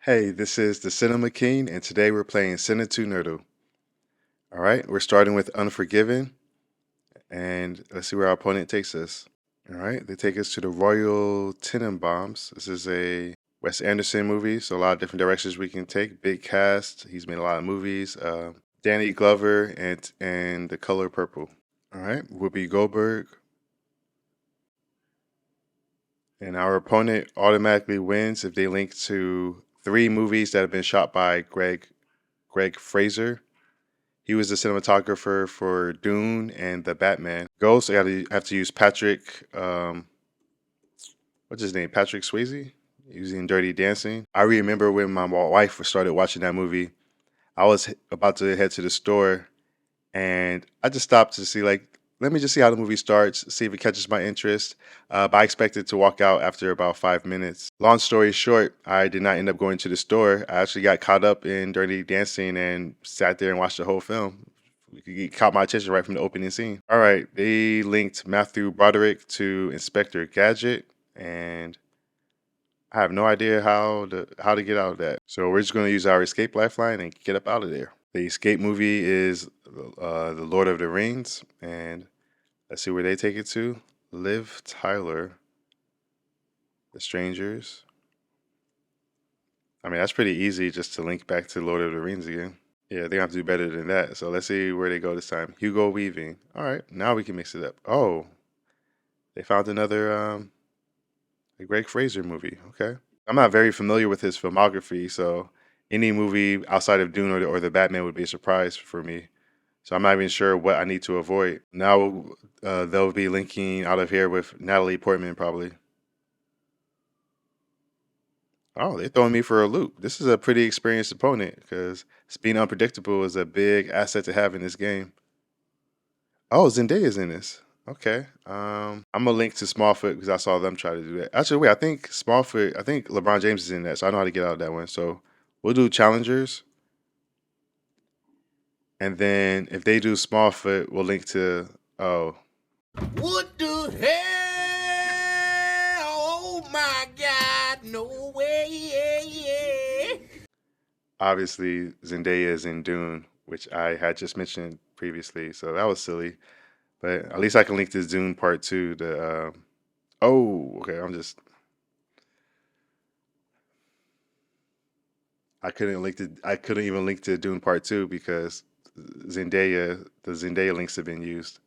Hey, this is the Cinema King, and today we're playing Cine2Nerdle. All right, we're starting with Unforgiven, and let's see where our opponent takes us. All right, they take us to the Royal Tenenbaums. This is a Wes Anderson movie, so a lot of different directions we can take. Big cast. He's made a lot of movies. Danny Glover and The Color Purple. All right, Whoopi Goldberg, and our opponent automatically wins if they link to three movies that have been shot by Greg Fraser. He was the cinematographer for Dune and the Batman. Ghost, I gotta have to use Patrick. What's his name? Patrick Swayze. Using Dirty Dancing. I remember when my wife started watching that movie. I was about to head to the store, and I just stopped to see let me just see how the movie starts, see if it catches my interest. But I expected to walk out after about 5 minutes. Long story short, I did not end up going to the store. I actually got caught up in Dirty Dancing and sat there and watched the whole film. It caught my attention right from the opening scene. All right, they linked Matthew Broderick to Inspector Gadget, and I have no idea how to get out of that. So we're just going to use our escape lifeline and get up out of there. The escape movie is the Lord of the Rings, and let's see where they take it to. Liv Tyler, The Strangers. I mean, that's pretty easy just to link back to Lord of the Rings again. Yeah, they're gonna have to do better than that. So let's see where they go this time. Hugo Weaving. All right, now we can mix it up. Oh, they found another a Greg Fraser movie. Okay, I'm not very familiar with his filmography, so any movie outside of Dune or the Batman would be a surprise for me. So I'm not even sure what I need to avoid. Now they'll be linking out of here with Natalie Portman probably. Oh, they're throwing me for a loop. This is a pretty experienced opponent because being unpredictable is a big asset to have in this game. Oh, Zendaya's in this. Okay. I'm gonna link to Smallfoot because I saw them try to do that. Actually, wait, I think Smallfoot. I think LeBron James is in that, so I know how to get out of that one. So we'll do challengers, and then if they do Smallfoot, we'll link to. Oh, What the hell? Oh my God, no way, yeah, yeah. obviously Zendaya is in Dune, which I had just mentioned previously, so that was silly. But at least I can link to Dune Part Two. Oh, okay. I couldn't even link to Dune Part Two because the Zendaya links have been used.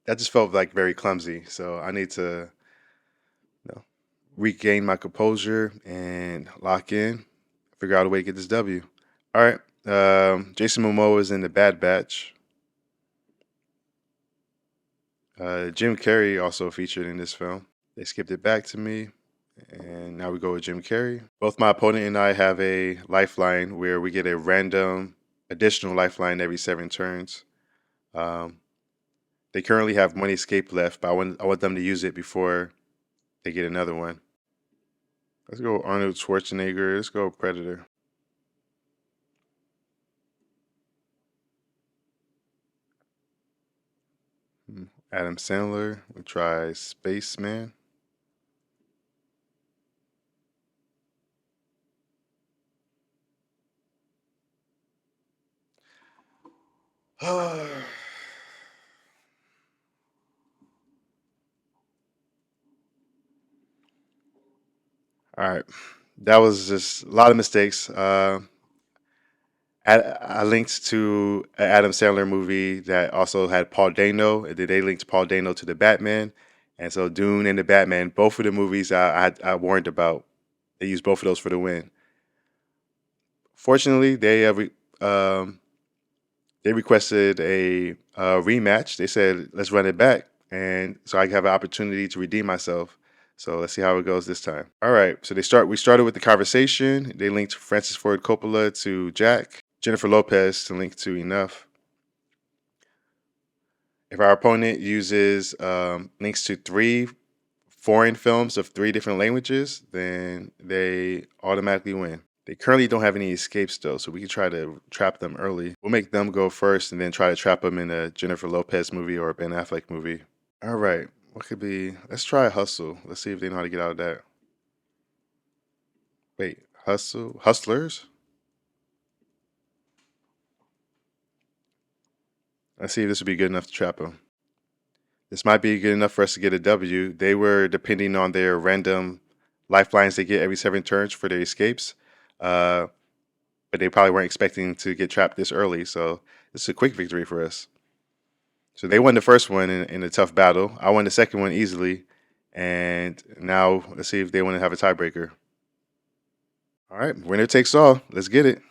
That just felt like very clumsy. So I need to, you know, regain my composure and lock in, figure out a way to get this W. All right. Jason Momoa is in the Bad Batch. Jim Carrey also featured in this film. They skipped it back to me, and now we go with Jim Carrey. Both my opponent and I have a lifeline where we get a random additional lifeline every 7 turns. Um, they currently have one escape left, but I want them to use it before they get another one. Let's go Arnold Schwarzenegger. Let's go Predator. Adam Sandler. We try Spaceman. All right. That was just a lot of mistakes. I linked to an Adam Sandler movie that also had Paul Dano. And then they linked Paul Dano to the Batman. And so Dune and the Batman, both of the movies I warned about, they used both of those for the win. Fortunately, they requested a rematch. They said, let's run it back. And so I have an opportunity to redeem myself. So let's see how it goes this time. All right. So we started with the conversation. They linked Francis Ford Coppola to Jack, Jennifer Lopez to link to Enough. If our opponent uses links to three foreign films of three different languages, then they automatically win. They currently don't have any escapes though, so we can try to trap them early. We'll make them go first and then try to trap them in a Jennifer Lopez movie or a Ben Affleck movie. All right, what could be? Let's try Hustle. Let's see if they know how to get out of that. Wait, Hustlers? Let's see if this would be good enough to trap them. This might be good enough for us to get a W. They were depending on their random lifelines they get every 7 turns for their escapes. Uh, but they probably weren't expecting to get trapped this early, so this is a quick victory for us. So they won the first one in a tough battle. I won the second one easily, and now let's see if they want to have a tiebreaker. All right, winner takes all. Let's get it.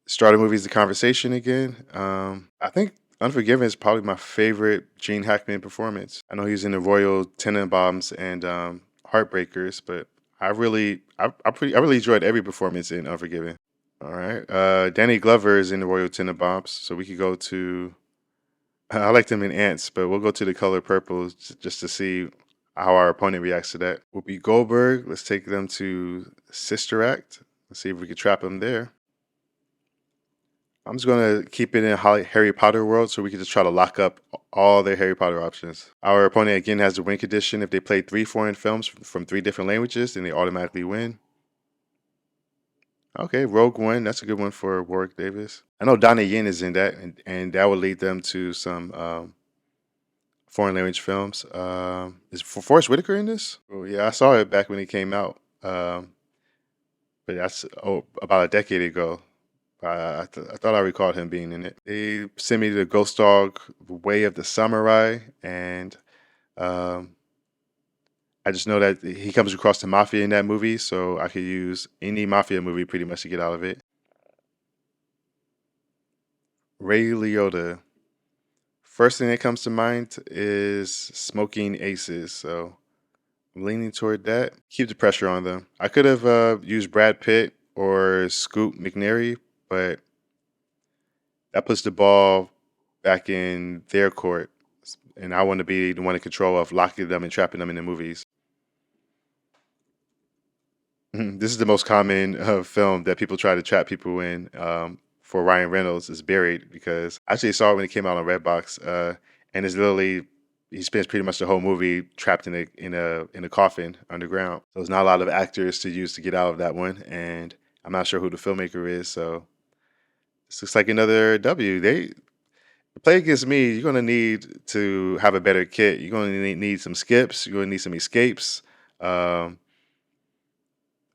Starter movies, the conversation again. I think Unforgiven is probably my favorite Gene Hackman performance. I know he's in the Royal Tenenbaums and Heartbreakers, but I really enjoyed every performance in Unforgiven. All right, Danny Glover is in the Royal Tenenbaums, so we could go to. I like them in Ants, but we'll go to the color purple just to see how our opponent reacts to that. Whoopi Goldberg, let's take them to Sister Act. Let's see if we can trap them there. I'm just going to keep it in Harry Potter world so we can just try to lock up all their Harry Potter options. Our opponent again has the win condition. If they play 3 foreign films from 3 different languages, then they automatically win. Okay, Rogue One. That's a good one for Warwick Davis. I know Donnie Yen is in that, and that would lead them to some foreign language films. Is Forrest Whitaker in this? Oh, yeah, I saw it back when it came out, but that's about a decade ago. I thought I recalled him being in it. They sent me the Ghost Dog Way of the Samurai, and um, I just know that he comes across the mafia in that movie, so I could use any mafia movie pretty much to get out of it. Ray Liotta. First thing that comes to mind is Smoking Aces, so I'm leaning toward that. Keep the pressure on them. I could have used Brad Pitt or Scoot McNairy, but that puts the ball back in their court, and I want to be the one in control of locking them and trapping them in the movies. This is the most common film that people try to trap people in. For Ryan Reynolds is Buried because I actually saw it when it came out on Redbox, and it's literally he spends pretty much the whole movie trapped in a coffin underground. So there's not a lot of actors to use to get out of that one, and I'm not sure who the filmmaker is. So this looks like another W. They play against me. You're gonna need to have a better kit. You're gonna need some skips. You're gonna need some escapes. Um,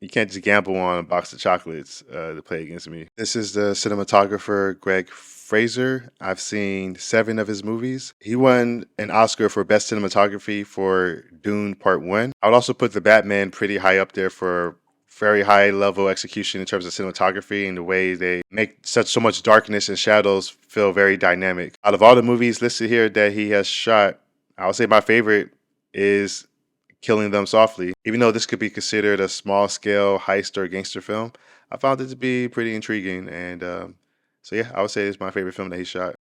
You can't just gamble on a box of chocolates to play against me. This is the cinematographer Greg Fraser. I've seen 7 of his movies. He won an Oscar for Best Cinematography for Dune Part 1. I would also put The Batman pretty high up there for very high level execution in terms of cinematography and the way they make so much darkness and shadows feel very dynamic. Out of all the movies listed here that he has shot, I would say my favorite is Killing Them Softly. Even though this could be considered a small scale heist or gangster film, I found it to be pretty intriguing. And so, yeah, I would say it's my favorite film that he shot.